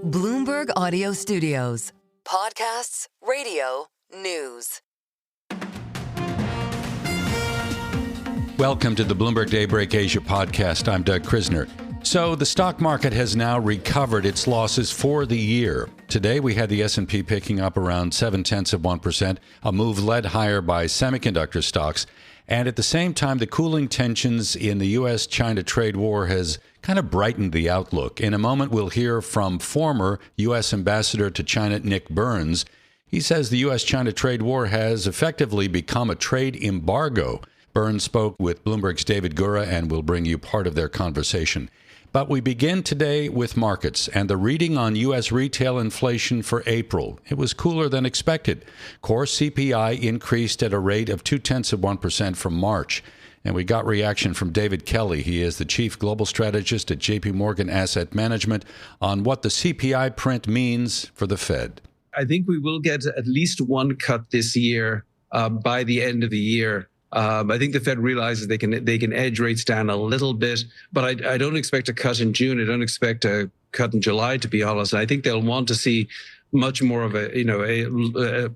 Bloomberg Audio Studios. Podcasts, radio, news. Welcome to the Bloomberg Daybreak Asia podcast. I'm Doug Krisner. So the stock market has now recovered its losses for the year. Today we had the S&P picking up around 0.7%, a move led higher by semiconductor stocks. And at the same time, the cooling tensions in the U.S.-China trade war has kind of brightened the outlook. In a moment, we'll hear from former U.S. Ambassador to China, Nick Burns. He says the U.S.-China trade war has effectively become a trade embargo. Burns spoke with Bloomberg's David Gura, and we'll bring you part of their conversation. But we begin today with markets and the reading on U.S. retail inflation for April. It was cooler than expected. Core CPI increased at a rate of 0.2% from March. And we got reaction from David Kelly. He is the chief global strategist at J.P. Morgan Asset Management on what the CPI print means for the Fed. I think we will get at least one cut this year by the end of the year. I think the Fed realizes they can edge rates down a little bit, but I don't expect a cut in June. I don't expect a cut in July, to be honest. And I think they'll want to see much more of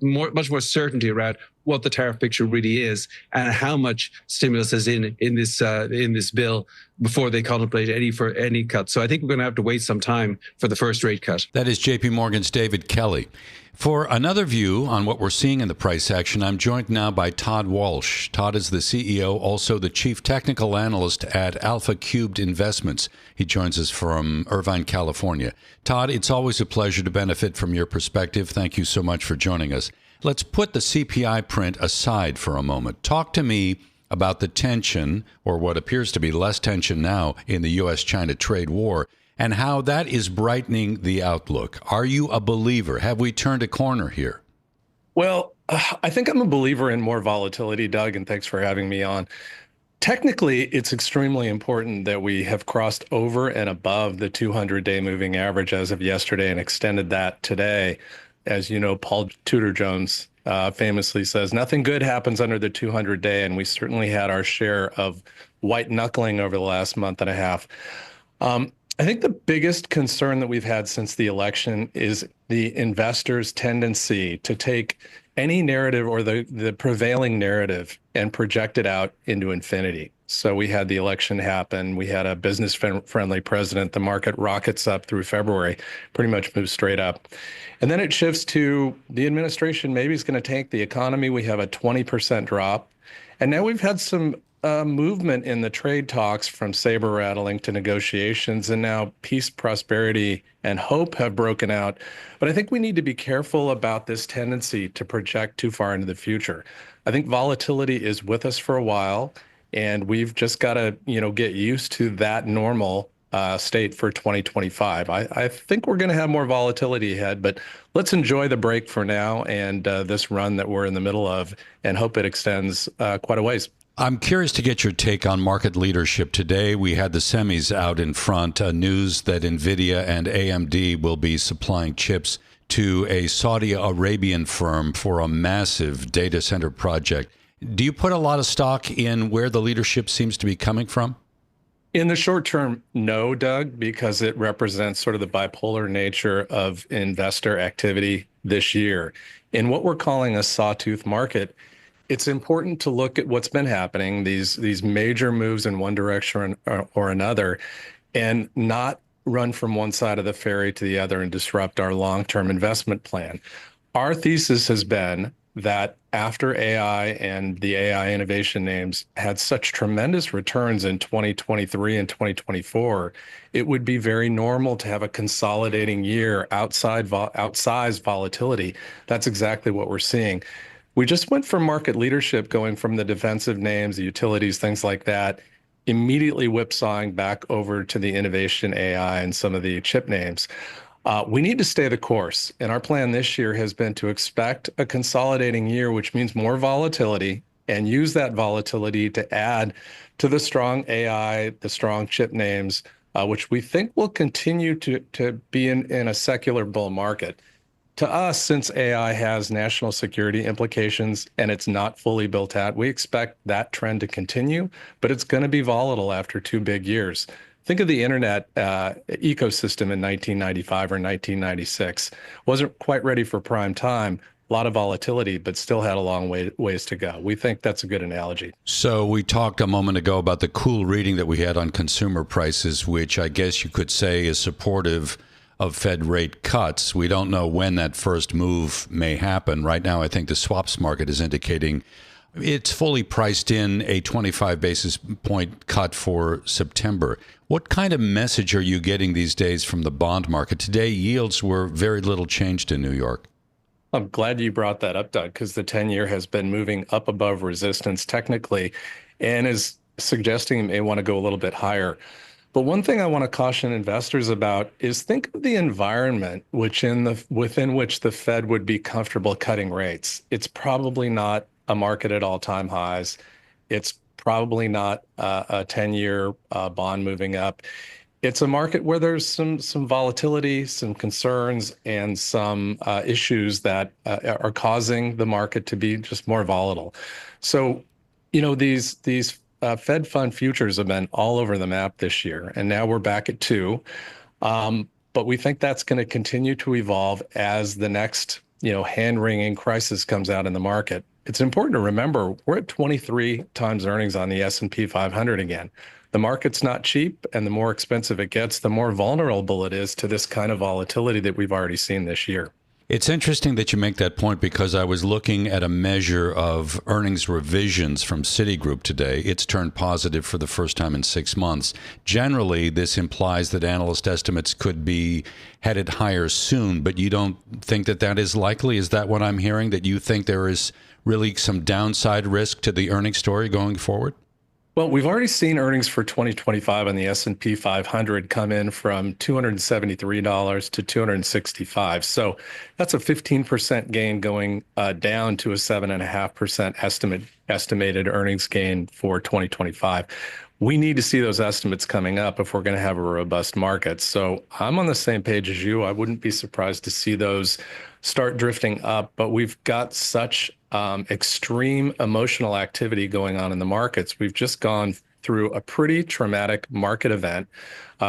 much more certainty around what the tariff picture really is and how much stimulus is in this bill before they contemplate any cut. So I think we're going to have to wait some time for the first rate cut. That is J.P. Morgan's David Kelly. For another view on what we're seeing in the price action, I'm joined now by Todd Walsh. Todd is the CEO, also the Chief Technical Analyst at Alpha Cubed Investments. He joins us from Irvine, California. Todd, it's always a pleasure to benefit from your perspective. Thank you so much for joining us. Let's put the CPI print aside for a moment. Talk to me about the tension, or what appears to be less tension now, in the U.S.-China trade war, and how that is brightening the outlook. Are you a believer? Have we turned a corner here? Well, I think I'm a believer in more volatility, Doug, and thanks for having me on. Technically, it's extremely important that we have crossed over and above the 200-day moving average as of yesterday and extended that today. As you know, Paul Tudor Jones famously says, nothing good happens under the 200-day, and we certainly had our share of white knuckling over the last month and a half. I think the biggest concern that we've had since the election is the investors' tendency to take any narrative or the prevailing narrative and project it out into infinity. So we had the election happen. We had a business-friendly president. The market rockets up through February, pretty much moves straight up. And then it shifts to the administration maybe is going to tank the economy. We have a 20% drop. And now we've had some movement in the trade talks, from saber rattling to negotiations, and now peace, prosperity, and hope have broken out. But I think we need to be careful about this tendency to project too far into the future. I think volatility is with us for a while, and we've just got to, get used to that normal state for 2025. I think we're going to have more volatility ahead, but let's enjoy the break for now and this run that we're in the middle of, and hope it extends quite a ways. I'm curious to get your take on market leadership. Today, we had the semis out in front, news that Nvidia and AMD will be supplying chips to a Saudi Arabian firm for a massive data center project. Do you put a lot of stock in where the leadership seems to be coming from? In the short term, no, Doug, because it represents sort of the bipolar nature of investor activity this year. In what we're calling a sawtooth market, it's important to look at what's been happening, these major moves in one direction or another, and not run from one side of the ferry to the other and disrupt our long-term investment plan. Our thesis has been that after AI and the AI innovation names had such tremendous returns in 2023 and 2024, it would be very normal to have a consolidating year, outsized volatility. That's exactly what we're seeing. We just went from market leadership, going from the defensive names, the utilities, things like that, immediately whipsawing back over to the innovation AI and some of the chip names. We need to stay the course. And our plan this year has been to expect a consolidating year, which means more volatility, and use that volatility to add to the strong AI, the strong chip names, which we think will continue to be in a secular bull market. To us, since AI has national security implications and it's not fully built out, we expect that trend to continue, but it's going to be volatile after 2 big years. Think of the internet ecosystem in 1995 or 1996. Wasn't quite ready for prime time. A lot of volatility, but still had a long ways to go. We think that's a good analogy. So we talked a moment ago about the cool reading that we had on consumer prices, which I guess you could say is supportive of Fed rate cuts. We don't know when that first move may happen. Right now, I think the swaps market is indicating it's fully priced in a 25 basis point cut for September. What kind of message are you getting these days from the bond market? Today, yields were very little changed in New York. I'm glad you brought that up, Doug, because the 10-year has been moving up above resistance technically and is suggesting it may want to go a little bit higher. But one thing I want to caution investors about is think of the environment within which the Fed would be comfortable cutting rates. It's probably not a market at all-time highs. It's probably not a 10-year bond moving up. It's a market where there's some volatility, some concerns, and some issues that are causing the market to be just more volatile. So, these Fed fund futures have been all over the map this year, and now we're back at 2. But we think that's going to continue to evolve as the next, hand-wringing crisis comes out in the market. It's important to remember we're at 23 times earnings on the S&P 500 again. The market's not cheap, and the more expensive it gets, the more vulnerable it is to this kind of volatility that we've already seen this year. It's interesting that you make that point because I was looking at a measure of earnings revisions from Citigroup today. It's turned positive for the first time in 6 months. Generally, this implies that analyst estimates could be headed higher soon, but you don't think that that is likely? Is that what I'm hearing, that you think there is really some downside risk to the earnings story going forward? Well, we've already seen earnings for 2025 on the S&P 500 come in from $273 to $265. So that's a 15% gain going down to a 7.5% estimated earnings gain for 2025. We need to see those estimates coming up if we're going to have a robust market. So I'm on the same page as you. I wouldn't be surprised to see those start drifting up, but we've got such extreme emotional activity going on in the markets. We've just gone through a pretty traumatic market event.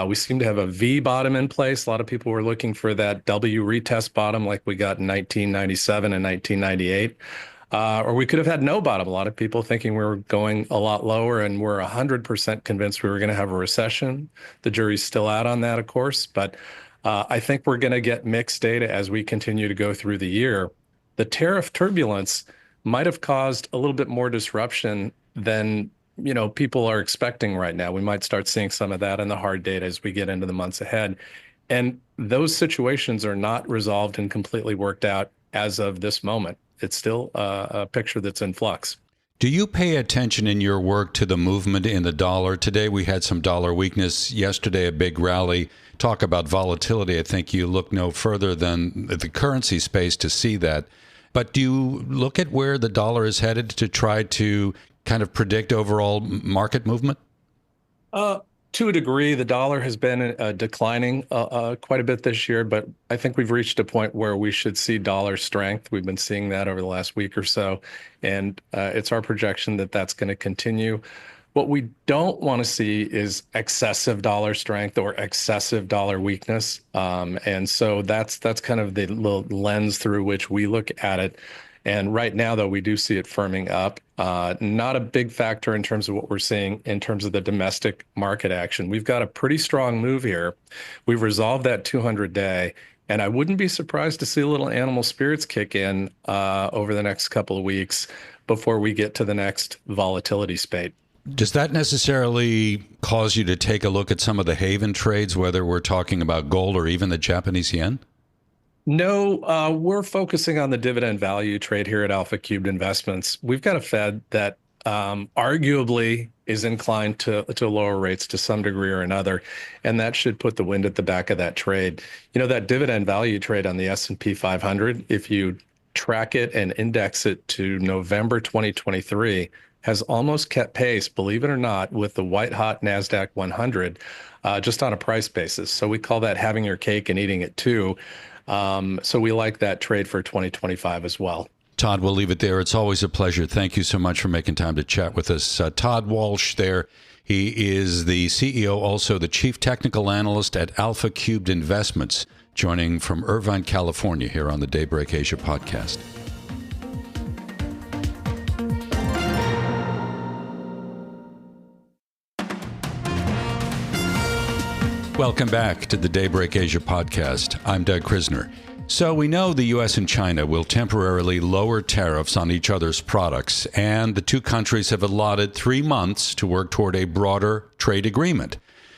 We seem to have a V bottom in place. A lot of people were looking for that W retest bottom like we got in 1997 and 1998. Or we could have had no bottom. A lot of people thinking we were going a lot lower, and we're 100% convinced we were going to have a recession. The jury's still out on that, of course, but I think we're going to get mixed data as we continue to go through the year. The tariff turbulence might have caused a little bit more disruption than people are expecting right now. We might start seeing some of that in the hard data as we get into the months ahead. And those situations are not resolved and completely worked out as of this moment. It's still a picture that's in flux. Do you pay attention in your work to the movement in the dollar? Today we had some dollar weakness. Yesterday, a big rally. Talk about volatility. I think you look no further than the currency space to see that. But do you look at where the dollar is headed to try to kind of predict overall market movement? To a degree, the dollar has been declining quite a bit this year, but I think we've reached a point where we should see dollar strength. We've been seeing that over the last week or so, and it's our projection that that's going to continue. What we don't want to see is excessive dollar strength or excessive dollar weakness, and so that's kind of the lens through which we look at it. And right now, though, we do see it firming up. Not a big factor in terms of what we're seeing in terms of the domestic market action. We've got a pretty strong move here. We've resolved that 200-day, and I wouldn't be surprised to see a little animal spirits kick in over the next couple of weeks before we get to the next volatility spate. Does that necessarily cause you to take a look at some of the haven trades, whether we're talking about gold or even the Japanese yen? No, we're focusing on the dividend value trade here at Alpha Cubed Investments. We've got a Fed that arguably is inclined to lower rates to some degree or another, and that should put the wind at the back of that trade. That dividend value trade on the S&P 500, if you track it and index it to November 2023, has almost kept pace, believe it or not, with the white-hot NASDAQ 100 just on a price basis. So we call that having your cake and eating it too. So we like that trade for 2025 as well. Todd, we'll leave it there. It's always a pleasure. Thank you so much for making time to chat with us. Todd Walsh there. He is the CEO, also the Chief Technical Analyst at Alpha Cubed Investments, joining from Irvine, California, here on the Daybreak Asia podcast. Welcome back to the Daybreak Asia podcast. I'm Doug Krisner. So we know the U.S. and China will temporarily lower tariffs on each other's products, and the two countries have allotted 3 months to work toward a broader trade agreement.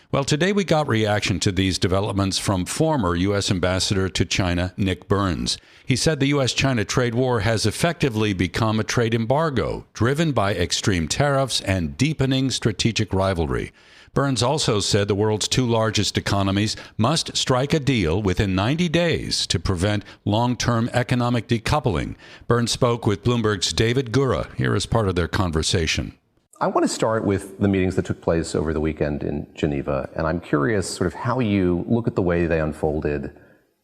Well, today we got reaction to these developments from former U.S. Ambassador to China, Nick Burns. He said the U.S.-China trade war has effectively become a trade embargo, driven by extreme tariffs and deepening strategic rivalry. Burns also said the world's two largest economies must strike a deal within 90 days to prevent long-term economic decoupling. Burns spoke with Bloomberg's David Gura. Here is part of their conversation. I want to start with the meetings that took place over the weekend in Geneva, and I'm curious sort of how you look at the way they unfolded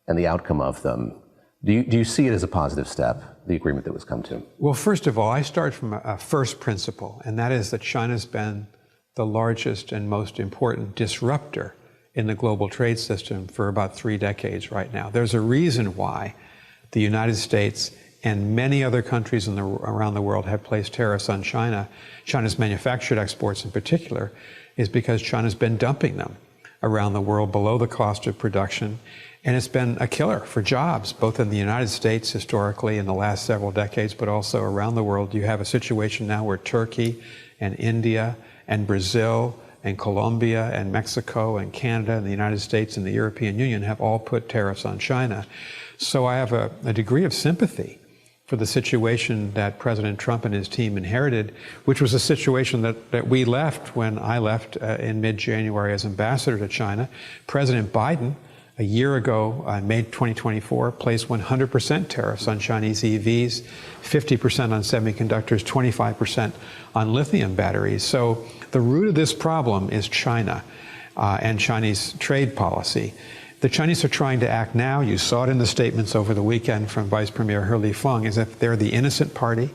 and the outcome of them. Do you see it as a positive step, the agreement that was come to? Well, first of all, I start from a first principle, and that is that China's been the largest and most important disruptor in the global trade system for about 3 decades right now. There's a reason why the United States and many other countries around the world have placed tariffs on China. China's manufactured exports in particular is because China's been dumping them around the world below the cost of production. And it's been a killer for jobs, both in the United States historically in the last several decades, but also around the world. You have a situation now where Turkey and India and Brazil and Colombia and Mexico and Canada and the United States and the European Union have all put tariffs on China. So I have a degree of sympathy for the situation that President Trump and his team inherited, which was a situation that we left when I left in mid-January as ambassador to China. President Biden, a year ago, May 2024, placed 100% tariffs on Chinese EVs, 50% on semiconductors, 25% on lithium batteries. So the root of this problem is China and Chinese trade policy. The Chinese are trying to act now. You saw it in the statements over the weekend from Vice Premier He Lifeng, as if they're the innocent party,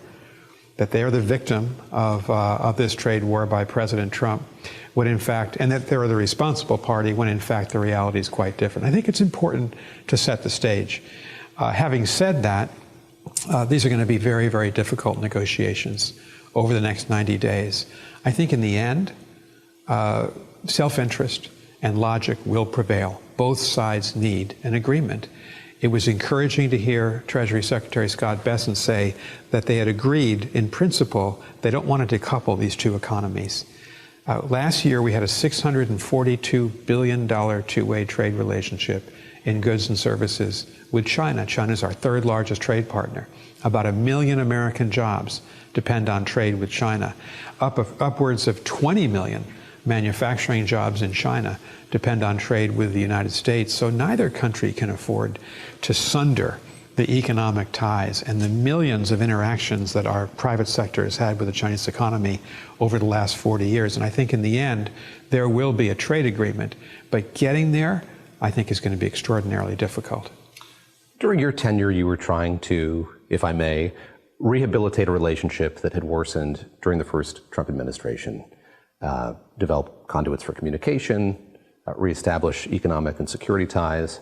that they are the victim of this trade war by President Trump, when in fact, and that they're the responsible party, when in fact the reality is quite different. I think it's important to set the stage. Having said that, these are going to be very, very difficult negotiations over the next 90 days. I think in the end, self-interest and logic will prevail. Both sides need an agreement. It was encouraging to hear Treasury Secretary Scott Bessent say that they had agreed in principle they don't want to decouple these two economies. Last year, we had a $642 billion two-way trade relationship in goods and services with China. China's our third largest trade partner. About 1 million American jobs depend on trade with China. Upwards of 20 million manufacturing jobs in China depend on trade with the United States. So neither country can afford to sunder the economic ties and the millions of interactions that our private sector has had with the Chinese economy over the last 40 years. And I think in the end, there will be a trade agreement. But getting there, I think, is going to be extraordinarily difficult. During your tenure, you were trying to, if I may, rehabilitate a relationship that had worsened during the first Trump administration, develop conduits for communication, reestablish economic and security ties.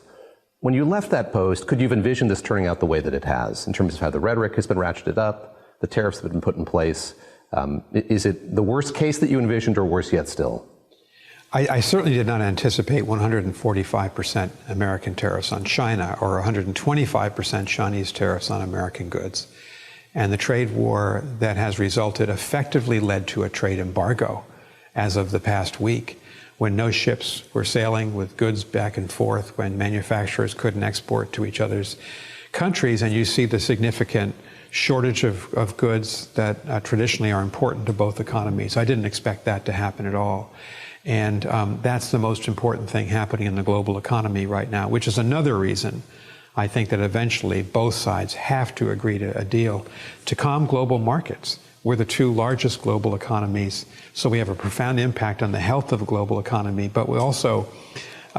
When you left that post, could you have envisioned this turning out the way that it has, in terms of how the rhetoric has been ratcheted up, the tariffs have been put in place? Is it the worst case that you envisioned, or worse yet still? I certainly did not anticipate 145% American tariffs on China or 125% Chinese tariffs on American goods. And the trade war that has resulted effectively led to a trade embargo as of the past week, when no ships were sailing with goods back and forth, when manufacturers couldn't export to each other's countries, and you see the significant shortage of goods that traditionally are important to both economies. I didn't expect that to happen at all. And that's the most important thing happening in the global economy right now, which is another reason I think that eventually both sides have to agree to a deal to calm global markets. We're the two largest global economies, so we have a profound impact on the health of the global economy, but we also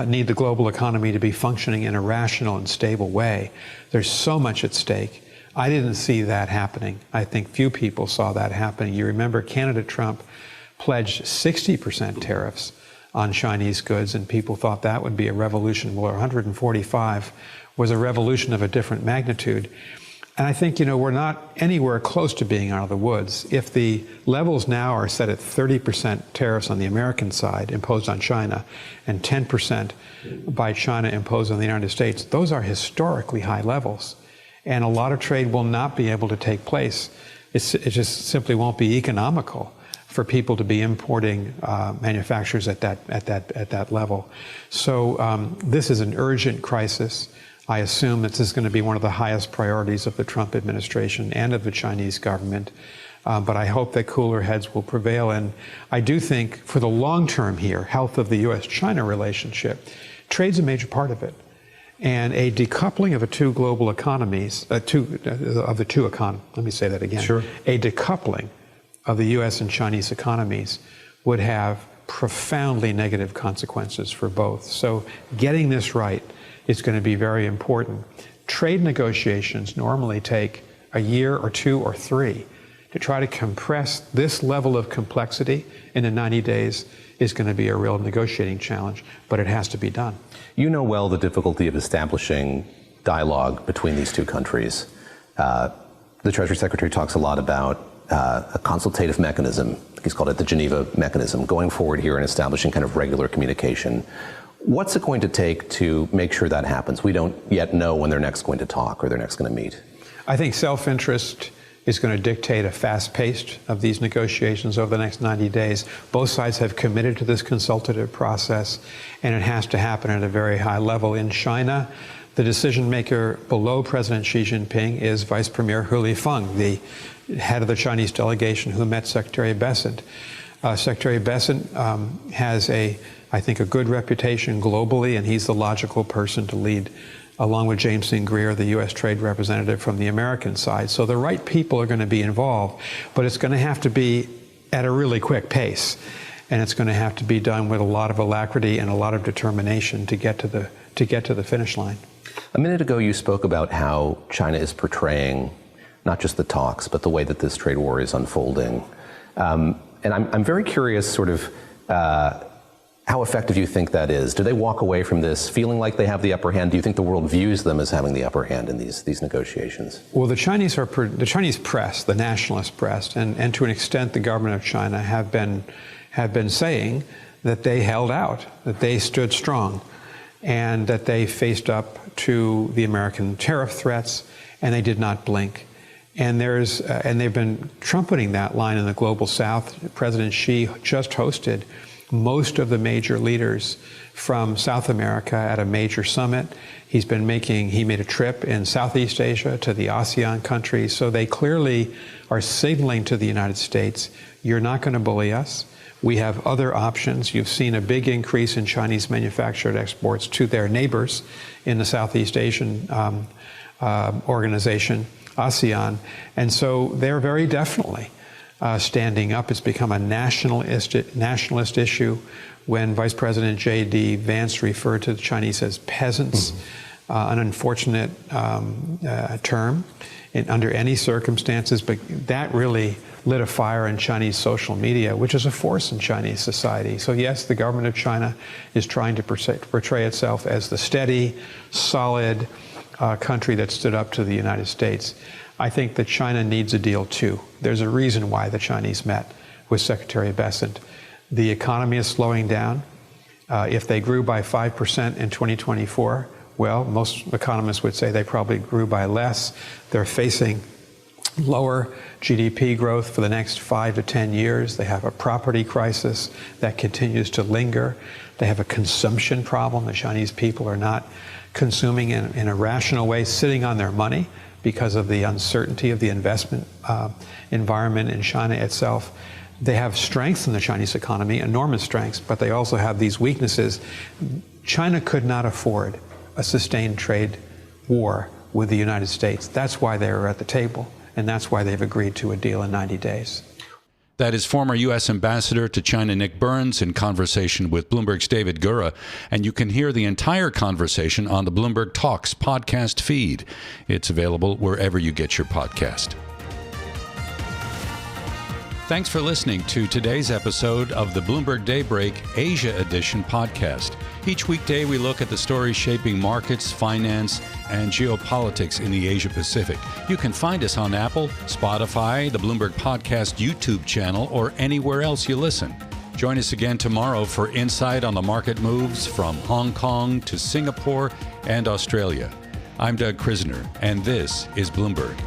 need the global economy to be functioning in a rational and stable way. There's so much at stake. I didn't see that happening. I think few people saw that happening. You remember candidate Trump pledged 60% tariffs on Chinese goods, and people thought that would be a revolution. Well, 145 was a revolution of a different magnitude. And I think, we're not anywhere close to being out of the woods. If the levels now are set at 30% tariffs on the American side imposed on China and 10% by China imposed on the United States, those are historically high levels. And a lot of trade will not be able to take place. It just simply won't be economical for people to be importing manufacturers at that level. So this is an urgent crisis. I assume that this is going to be one of the highest priorities of the Trump administration and of the Chinese government. But I hope that cooler heads will prevail. And I do think for the long term here, health of the U.S.-China relationship, trade's a major part of it. And a decoupling of the two global economies, let me say that again. Sure. A decoupling of the U.S. and Chinese economies would have profoundly negative consequences for both. So getting this right is going to be very important. Trade negotiations normally take a year or 2 or 3. To try to compress this level of complexity in 90 days is going to be a real negotiating challenge, but it has to be done. You know well the difficulty of establishing dialogue between these two countries. The Treasury Secretary talks a lot about a consultative mechanism. He's called it the Geneva mechanism, going forward here and establishing kind of regular communication. What's it going to take to make sure that happens? We don't yet know when they're next going to talk or they're next going to meet. I think self-interest is going to dictate a fast pace of these negotiations over the next 90 days. Both sides have committed to this consultative process, and it has to happen at a very high level. In China, the decision maker below President Xi Jinping is Vice Premier Hu Lifeng, the head of the Chinese delegation who met Secretary Bessent. Secretary Bessent has I think, a good reputation globally, and he's the logical person to lead, along with Jameson Greer, the U.S. trade representative from the American side. So the right people are going to be involved, but it's going to have to be at a really quick pace, and it's going to have to be done with a lot of alacrity and a lot of determination to get to the finish line. A minute ago, you spoke about how China is portraying not just the talks, but the way that this trade war is unfolding. And I'm very curious, sort of, how effective you think that is. Do they walk away from this feeling like they have the upper hand? Do you think the world views them as having the upper hand in these negotiations? Well, the Chinese press, the nationalist press, and to an extent the government of China have been saying that they held out, that they stood strong, and that they faced up to the American tariff threats, and they did not blink. And they've been trumpeting that line in the global South. President Xi just hosted most of the major leaders from South America at a major summit. He made a trip in Southeast Asia to the ASEAN countries. So they clearly are signaling to the United States, you're not going to bully us. We have other options. You've seen a big increase in Chinese manufactured exports to their neighbors in the Southeast Asian organization, ASEAN. And so they're very definitely standing up. It's become a nationalist issue. When Vice President J.D. Vance referred to the Chinese as peasants, an unfortunate term under any circumstances, but that really lit a fire in Chinese social media, which is a force in Chinese society. So yes, the government of China is trying to portray itself as the steady, solid country that stood up to the United States. I think that China needs a deal too. There's a reason why the Chinese met with Secretary Bessent. The economy is slowing down. If they grew by 5% in 2024, well, most economists would say they probably grew by less. They're facing lower GDP growth for the next 5 to 10 years. They have a property crisis that continues to linger. They have a consumption problem. The Chinese people are not consuming in a rational way, sitting on their money because of the uncertainty of the investment environment in China itself. They have strengths in the Chinese economy, enormous strengths, but they also have these weaknesses. China could not afford a sustained trade war with the United States. That's why they are at the table, and that's why they've agreed to a deal in 90 days. That is former U.S. Ambassador to China Nick Burns in conversation with Bloomberg's David Gura. And you can hear the entire conversation on the Bloomberg Talks podcast feed. It's available wherever you get your podcast. Thanks for listening to today's episode of the Bloomberg Daybreak Asia Edition podcast. Each weekday, we look at the stories shaping markets, finance, and geopolitics in the Asia Pacific. You can find us on Apple, Spotify, the Bloomberg Podcast YouTube channel, or anywhere else you listen. Join us again tomorrow for insight on the market moves from Hong Kong to Singapore and Australia. I'm Doug Krisner, and this is Bloomberg.